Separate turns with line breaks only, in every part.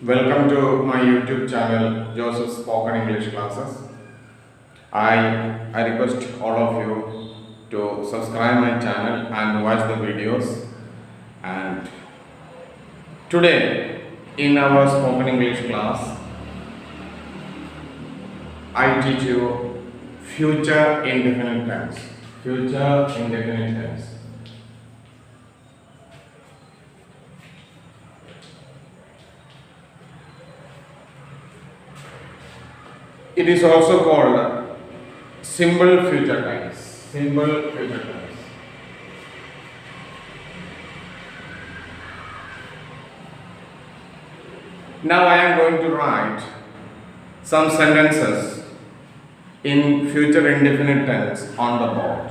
Welcome to my YouTube channel, Joseph Spoken English Classes. I request all of you to subscribe my channel and watch the videos. And today, in our Spoken English class, I teach you future indefinite tense. Future indefinite tense. It is also called simple future tense. Simple future tense. Now I am going to write some sentences in future indefinite tense on the board.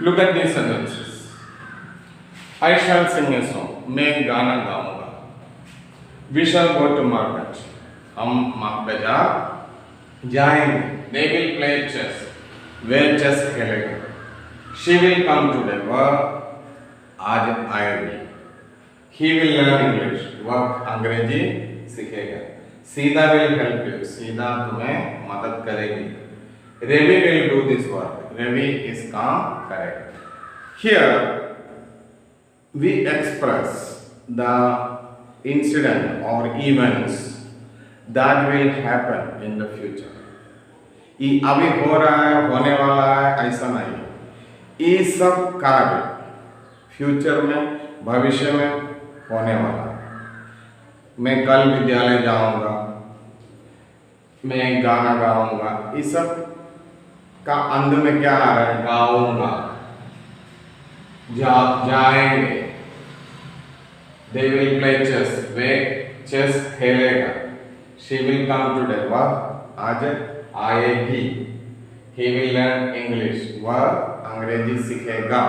Look at these sentences. I shall sing a song. मैं गाना गाऊंगा. We shall go to market. हम बाजार जाएंगे. They will play chess. Way chess खेलेंगे. She will come today. वह आज आएगी. He will learn English. वह अंग्रेजी सीखेगा. सीधा will help you. सीधा तुम्हें मदद करेगी. Ravi will do this work. Ravi is काम करेगा. Here we express the incident or events that will happen in the future. ये अभी हो रहा है, होने वाला है, ऐसा नहीं. ये सब कार्य फ्यूचर में, भविष्य में होने वाला है. मैं कल विद्यालय जाऊंगा, मैं गाना गाऊंगा. ये सब का अंत में क्या आ रहा है? गाऊंगा, जाएंगे. They will play chess. वे चेस खेलेगा. She will come today. वह आज आएगी. He will learn English. वह अंग्रेजी सीखेगा.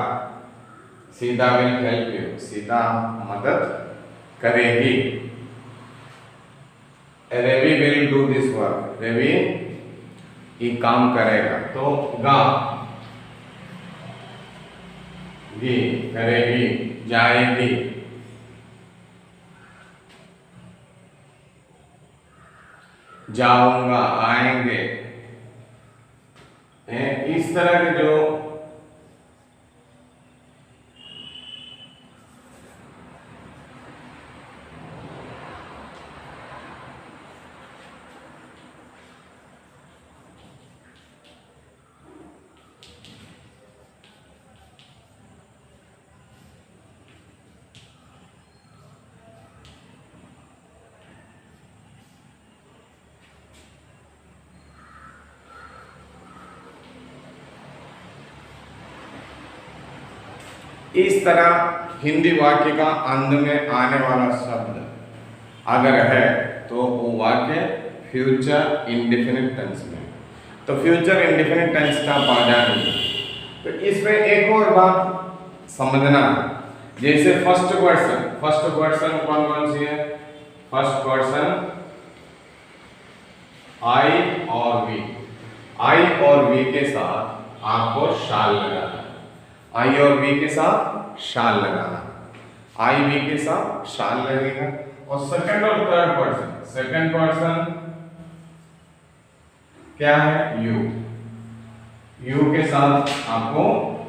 सीधा will help you. सीधा मदद करेगी. Ravi will do this work. Ravi ये काम करेगा. तो गा गी करेगी, जाएगी. जाऊंगा, आएंगे. इस तरह के जो इस तरह हिंदी वाक्य का अंत में आने वाला शब्द अगर है तो वो वाक्य फ्यूचर इंडेफिनिट टेंस में. तो फ्यूचर इंडेफिनिट टेंस का पढ़ा नहीं. तो इसमें एक और बात समझना, जैसे फर्स्ट पर्सन कौन कौन सी है? फर्स्ट पर्सन आई और वी. आई और वी के साथ आपको शाल लगाना. आई और वी के साथ शाल लगाना. आई वी के साथ शाल लगेगा. और सेकंड और थर्ड पर्सन, सेकंड पर्सन क्या है? यू. यू के साथ आपको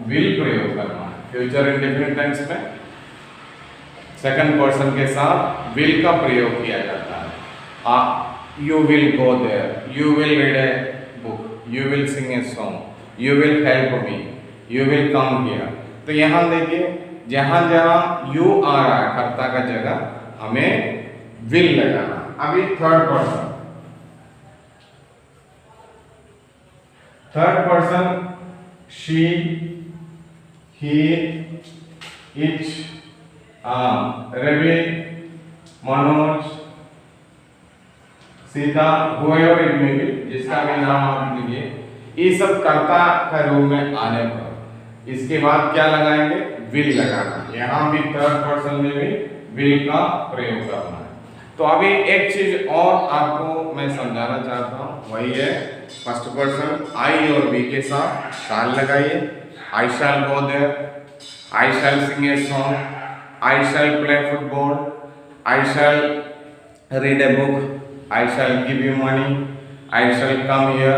विल प्रयोग करना है. फ्यूचर इंडेफिनिट टेंस में सेकंड पर्सन के साथ विल का प्रयोग किया जाता है। You will go there, you will read a book, you will sing a song, you will help me, you will come here. तो यहाँ देखिए जहां जहां यू आ रहा है कर्ता का जगह हमें विल लगाना। अभी third person she, he, it, Ravi, Manoj, Sita, whoever it may be, जिसका भी नाम आप लीजिए, ये सब कर्ता का रूप में आने पर इसके बाद क्या लगाएंगे? विल लगाना। यहाँ भी थर्ड पर्सन में भी विल का प्रयोग करना है। तो अभी एक चीज और आपको मैं समझाना चाहता हूँ, वही है फर्स्ट पर्सन आई और वी के साथ शाल लगाइए। I shall go there, I shall sing a song, I shall play football, I shall read a book, I shall give you money, I shall come here,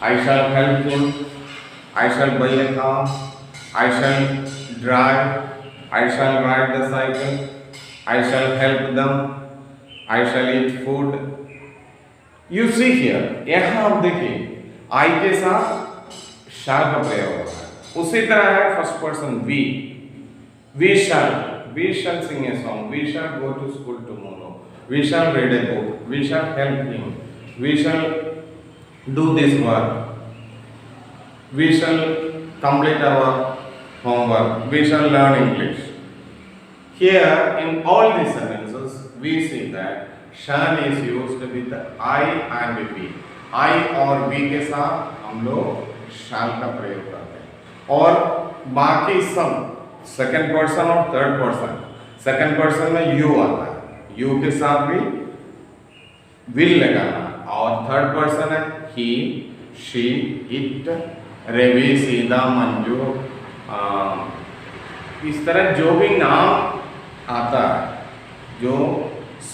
I shall help him, I shall buy a car, I shall drive, I shall ride the cycle, I shall help them, I shall eat food. You see here, यहाँ आप देखिए I के साथ shall का प्रयोग होता है। उसी तरह है first person we shall sing a song, we shall go to school tomorrow, we shall read a book, we shall help him, we shall do this work, we shall complete our homework, we shall learn English. Here in all these sentences we see that shall is used with I and we. I और we के साथ हम लोग shall का प्रयोग करते हैं। और बाकी सब सेकंड पर्सन और थर्ड पर्सन, सेकंड पर्सन में यू आता है, यू के साथ भी विल लगाना। और थर्ड पर्सन है ही, शी, इट, रवि, सीता, मंजू, इस तरह जो भी नाम आता है जो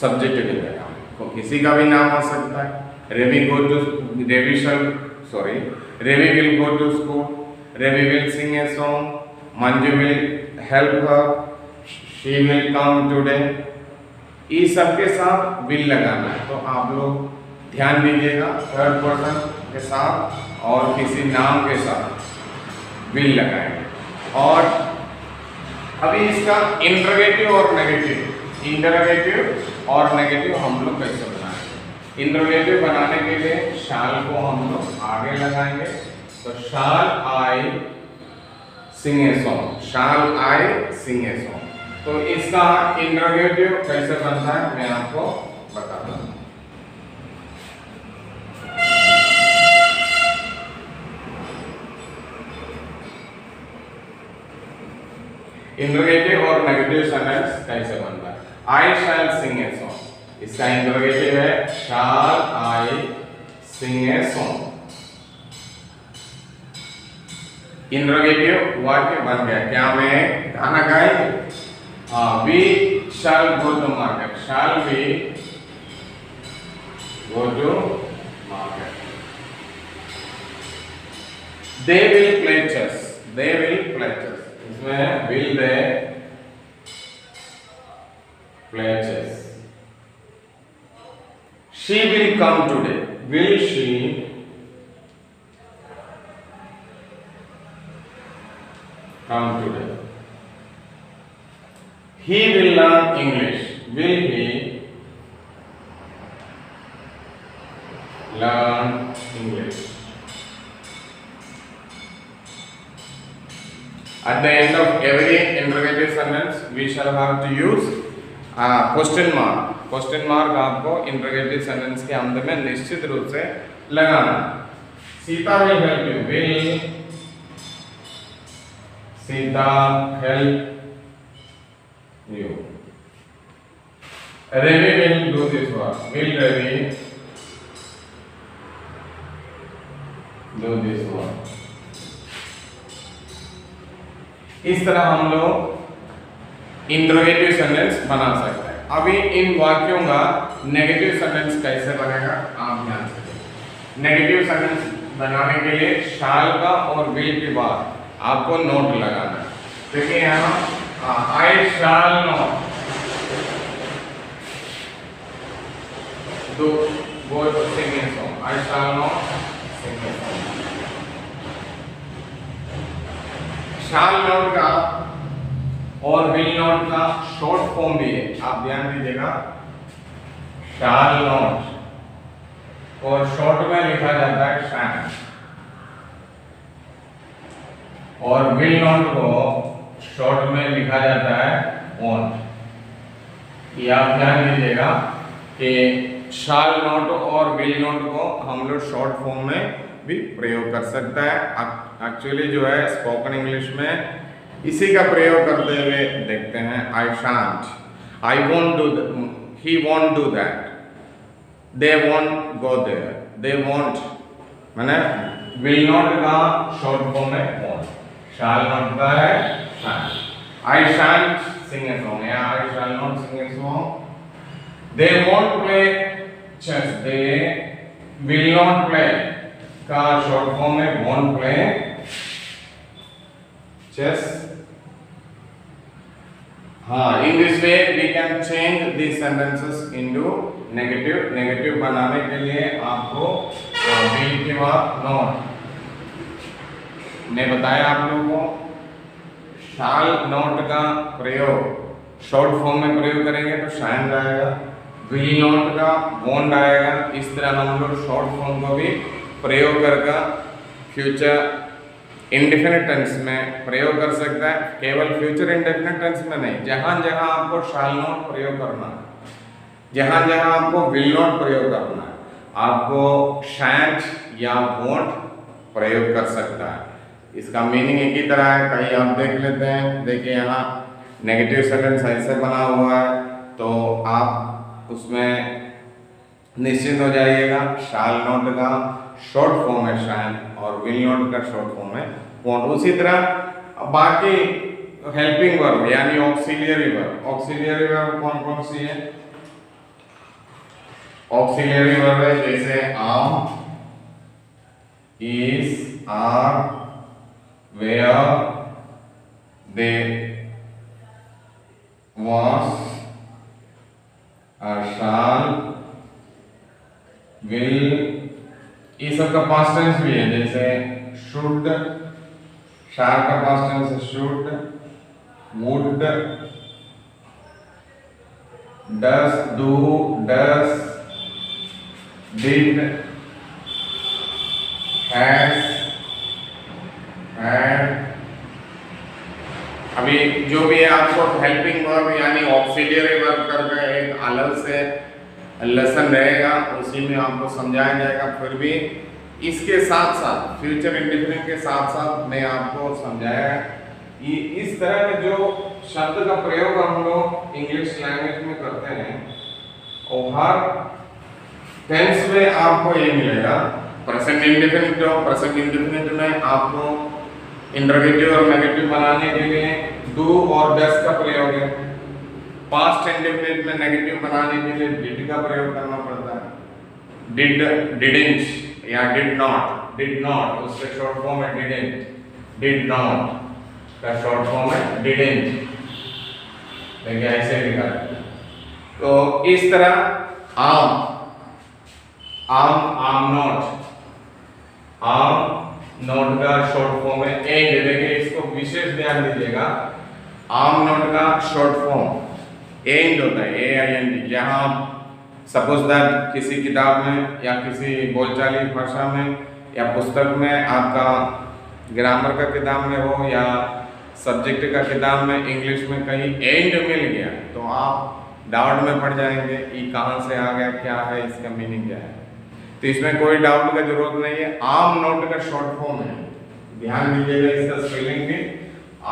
सब्जेक्ट के जगह को किसी का भी नाम आ सकता है। Ravi will go to school, Ravi will sing a song, Manju will help her, she will come today. इस सब के साथ विल लगाना है। तो आप लोग ध्यान दीजिएगा, थर्ड पर्सन के साथ और किसी नाम के साथ विल लगाएंगे। और अभी इसका इंटरोगेटिव और नेगेटिव हम लोग कैसे बनाएंगे? इंटरोगेटिव बनाने के लिए शाल को हम लोग आगे लगाएंगे। तो शाल आई सिंग a song, shall I Singh a song. तो इसका इंटरोगेटिव कैसे बनता है मैं आपको बताता हूं। इंटरोगेटिव और नेगेटिव सेंटेंस कैसे बनता है? I shall sing a song, इसका इंटरोगेटिव है शैल आई सिंग ए सॉन्ग। इंटरोगेटिव वाक्य बन गया। क्या मैं गाना गाएंगे? We shall go to market. Shall we go to market? They will play chess. They will play chess. इसमें will they play chess? She will come today. Will she come today? He will learn English. Will he learn English? At the end of every interrogative sentence, we shall have to use question mark. Question mark आपको interrogative sentence के अंत में निश्चित रूप से लगाना। Sita will help you. Will Sita help you? Ravi will do this work. Will Ravi do this work? इस तरह हम लोग इंटरोगेटिव सेंटेंस बना सकते हैं। अभी इन वाक्यों का नेगेटिव सेंटेंस कैसे बनेगा आप ध्यान से। नेगेटिव सेंटेंस बनाने के लिए शाल का और विल के बाद आपको नोट लगाना है। देखिए यहाँ I shall not go to sing a song. I shall not sing a song. shall not का और will not का शॉर्ट फॉर्म भी है, आप ध्यान दीजिएगा। shall not और शॉर्ट में लिखा जाता है shall, और will not को शॉर्ट में लिखा जाता है won't। ये आप ध्यान दीजिएगा कि शाल नॉट और विल नॉट को हम लोग शॉर्ट फॉर्म में भी प्रयोग कर सकता है। एक्चुअली जो है स्पोकन इंग्लिश में इसी का प्रयोग करते हुए देखते हैं। I shan't, I won't do, he won't do that, they won't go there, they won't मैंने विल नॉट का शॉर्ट फॉर्म है वॉन्ट, शाल नॉट का है shan't. I shan't sing a song या I shall not sing a song. They won't play chess. They will not play का short form है won't play chess. हाँ, in this way we can change these sentences into negative. Negative बनाने के लिए आपको will के बाद not ने बताया आप लोगों को। shall not का प्रयोग शॉर्ट फॉर्म में प्रयोग करेंगे तो शायद आएगा, विल नॉट का वॉन्ट आएगा। इस तरह हम लोग शॉर्ट फॉर्म को भी प्रयोग करके फ्यूचर इंडेफिनिट टेंस में प्रयोग कर सकता है। केवल फ्यूचर इंडेफिनिट टेंस में नहीं, जहां जहां आपको शैल नॉट प्रयोग करना है, जहां जहां आपको विल नॉट प्रयोग करना है, आपको शैंट या वॉन्ट प्रयोग कर सकता है। इसका मीनिंग एक ही तरह है। कहीं आप देख लेते हैं, देखिए यहाँ नेगेटिव सेंटेंस ऐसे बना हुआ है तो आप उसमें निश्चित हो जाइएगा। शाल नॉट का शॉर्ट फॉर्म है शैल और विल नॉट का शॉर्ट फॉर्म है वॉन्ट। उसी तरह बाकी हेल्पिंग वर्ब यानी ऑक्सिलियरी वर्ब, ऑक्सिलियरी वर्ब कौन कौन सी है? ऑक्सिलियरी वर्ब है जैसे आम, इज, आर, वेयर, दे, was, शाल, विल, ये सब का पास्ट टेंस भी है जैसे शुड, शाल का पास्ट टेंस है should, would, does, do, does, did, has, had. अभी जो भी है आपको हेल्पिंग वर्ब यानी ऑक्सिलियरी वर्ब करके एक अलग से लेसन रहेगा, उसी में आपको समझाया जाएगा। फिर भी इसके साथ साथ फ्यूचर इंडेफिनिट के साथ साथ मैं आपको समझाया कि इस तरह के जो शब्द का प्रयोग हम लोग इंग्लिश लैंग्वेज में करते हैं और हर टेंस में आपको ये मिलेगा। प्रेजेंट इंडेफिनिट हो, प्रेजेंट इंडेफिनिट में आपको इंटरोगेटिव और नेगेटिव बनाने के लिए डू और डस का प्रयोग है। पास्ट इंडेफिनिट में नेगेटिव बनाने के लिए डिड का प्रयोग करना पड़ता है। डिड, डिडंट या डिड नॉट, डिड नॉट उससे शॉर्ट फॉर्म है डिडंट, डिड नॉट का शॉर्ट फॉर्म है डिडंट। देखिए ऐसे लिखा है। तो इस तरह आम, आम, आम नॉट, आम नोट का शॉर्ट फॉर्म है एंड। देखिए इसको विशेष ध्यान दीजिएगा, आम नोट का शॉर्ट फॉर्म एंड होता है, AIND। जहां सपोज दैट किसी किताब में या किसी बोलचाली भाषा में या पुस्तक में आपका ग्रामर का किताब में हो या सब्जेक्ट का किताब में इंग्लिश में कहीं एंड मिल गया तो आप डाउट में पड़ जाएंगे, ये कहाँ से आ गया, क्या है इसका मीनिंग क्या है। तो इसमें कोई डाउट का जरूरत नहीं है। आम नोट का शॉर्ट फॉर्म है, ध्यान दीजिएगा इसका स्पेलिंग भी।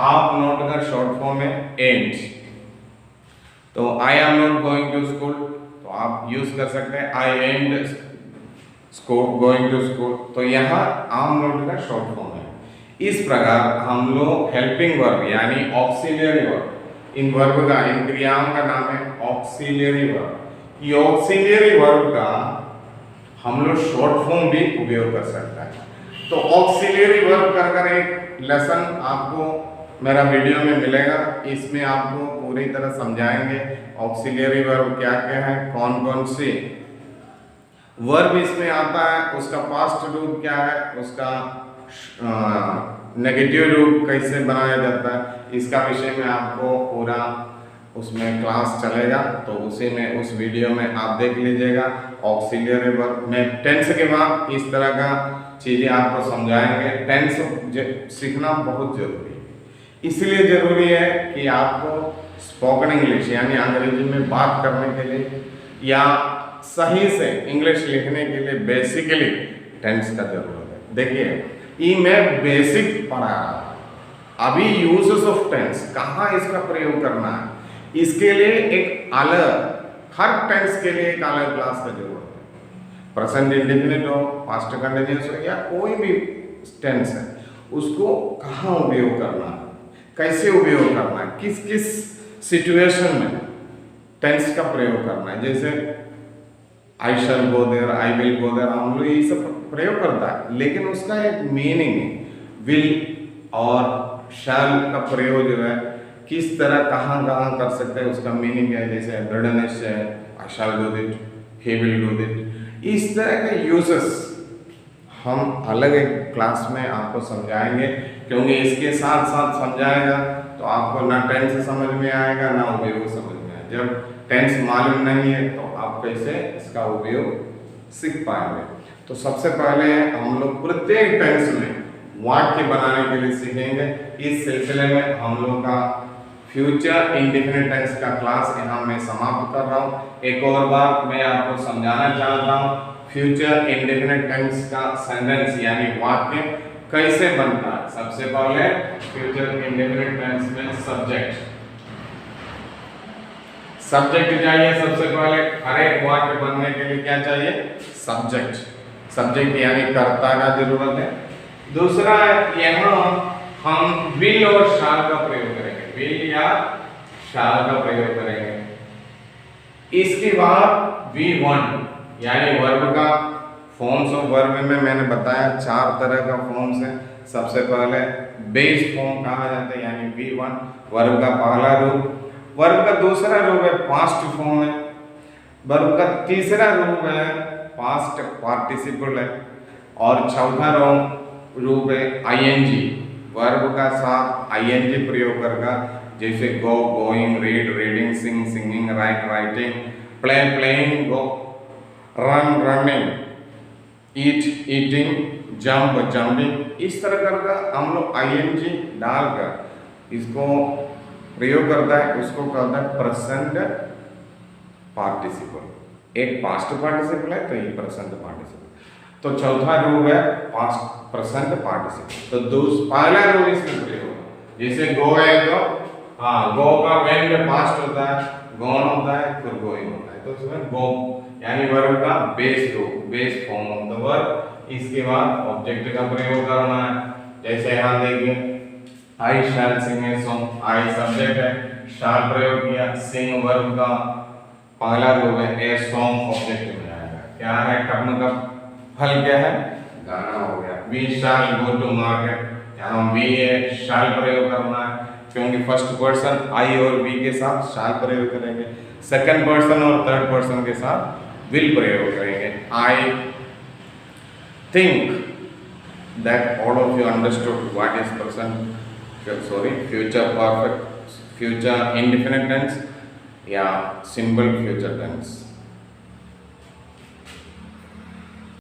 आम नोट का शॉर्ट फॉर्म है एंड। तो I am not going to school तो आप यूज कर सकते हैं I and school, going to school. तो यहाँ आम नोट का शॉर्ट फॉर्म है। इस प्रकार हम लोग हेल्पिंग वर्ब यानी ऑक्सिलियरी वर्ब, इन वर्ब का, इन क्रियाओं का नाम है ऑक्सिलियरी वर्ब। ये ऑक्सिलियरी वर्ब का हम लोग शॉर्ट फॉर्म भी उपयोग कर सकता है। तो ऑक्सिलियरी वर्ब कर एक लेसन आपको मेरा वीडियो में मिलेगा। इसमें आपको पूरी तरह समझाएंगे ऑक्सिलियरी वर्ब क्या क्या है, कौन कौन से वर्ब इसमें आता है, उसका पास्ट रूप क्या है, उसका नेगेटिव रूप कैसे बनाया जाता है, इसका विषय में आपको पूरा उसमें क्लास चलेगा। तो उसी में उस वीडियो में आप देख लीजिएगा। ऑक्सिलियरी वर्ब में टेंस के बाद इस तरह का चीज़ें आपको समझाएंगे। टेंस सीखना बहुत जरूरी है। इसलिए ज़रूरी है कि आपको स्पोकन इंग्लिश यानी अंग्रेजी में बात करने के लिए या सही से इंग्लिश लिखने के लिए बेसिकली टेंस का जरूरत है। देखिए ये मैं बेसिक पढ़ा रहा हूँ, अभी यूजेस ऑफ टेंस कहाँ इसका प्रयोग करना है, इसके लिए एक अलग, हर टेंस के लिए एक अलग क्लास का जरूरत है। प्रेजेंट इंडेफिनिट हो, पास्ट कंटिन्यूअस हो या कोई भी टेंस है, उसको कहाँ उपयोग करना है, कैसे उपयोग करना है, किस किस सिचुएशन में टेंस का प्रयोग करना है। जैसे I shall go there, I will go there, हम लोग ये सब प्रयोग करता है, लेकिन उसका एक मीनिंग है। विल और शैल का प्रयोग जो है किस तरह कहाँ कहाँ कर सकते हैं, उसका मीनिंग है। जैसे ब्रडनेस है, I shall do it, he will do it, इस तरह के यूजेस हम अलग एक क्लास में आपको समझाएंगे, क्योंकि इसके साथ साथ समझाएगा तो आपको ना टेंस समझ में आएगा ना उपयोग समझ में आएगा। जब टेंस मालूम नहीं है तो आप कैसे इसका उपयोग सीख पाएंगे। तो सबसे पहले हम लोग प्रत्येक टेंस में वाक्य बनाने के लिए सीखेंगे। इस सिलसिले में हम लोग का फ्यूचर इंडेफिनिट टेंस का क्लास यहाँ मैं समाप्त कर रहा हूँ। एक और बार मैं आपको समझाना चाहता हूँ, फ्यूचर इंडेफिनिट टेंस का सेंटेंस यानी वाक्य कैसे बनता है। सबसे पहले फ्यूचर इंडेफिनिट टेंस में सब्जेक्ट चाहिए। सबसे पहले हर एक वाक्य बनने के लिए क्या चाहिए, सब्जेक्ट यानी कर्ता का जरूरत है। दूसरा यहाँ हम विल और शाल का प्रयोग करेंगे, विल या शाल का प्रयोग करेंगे। इसके बाद V1 यानी वर्ब का फॉर्म्स ऑफ वर्ब में मैंने बताया 4 तरह का फॉर्म्स है। सबसे पहले बेस फॉर्म कहा जाता है यानी V1 वर्ब का पहला रूप। वर्ब का दूसरा रूप है पास्ट फॉर्म है। वर्ब का तीसरा रूप है पास्ट पार्टिसिपल है। और चौथा रूप है ING, वर्ब का साथ ING प्रयोग करके, जैसे go, going, read, reading, sing, singing, write, writing, play, playing, go, run, running, eat, eating, jump, jumping. इस तरह करके हम लोग ING डालकर इसको प्रयोग करता है, उसको कहता है प्रेजेंट पार्टिसिपल। एक पास्ट पार्टिसिपल है तो ये प्रेजेंट पार्टिसिपल। तो चौथा रूप है पास्ट प्रेजेंट पार्टिसिपल। तो पहला रूप इसमें प्रयोग, जैसे गो है तो गो का वेन में पास्ट होता है, गॉन होता है, फिर गोइंग होता है। तो उसमें गो यानी वर्ब का बेस रूप, base form of the verb. इसके बाद ऑब्जेक्ट का प्रयोग करना है। जैसे यहाँ देखिए आई shall sing a song, I subject है, शैल प्रयोग किया, सिंग वर्ब का पहला रूप है, ए सॉन्ग ऑब्जेक्ट में आएगा। क्या है, कर्म का फल क्या है, गाना हो गया। We shall go to market, यहाँ वी है, शैल प्रयोग करना है, क्योंकि फर्स्ट पर्सन आई और वी के साथ शैल प्रयोग करेंगे, सेकंड पर्सन और थर्ड पर्सन के साथ विल प्रयोग करेंगे। I think that all of you understood what is future perfect, future indefinite tense या simple future tense।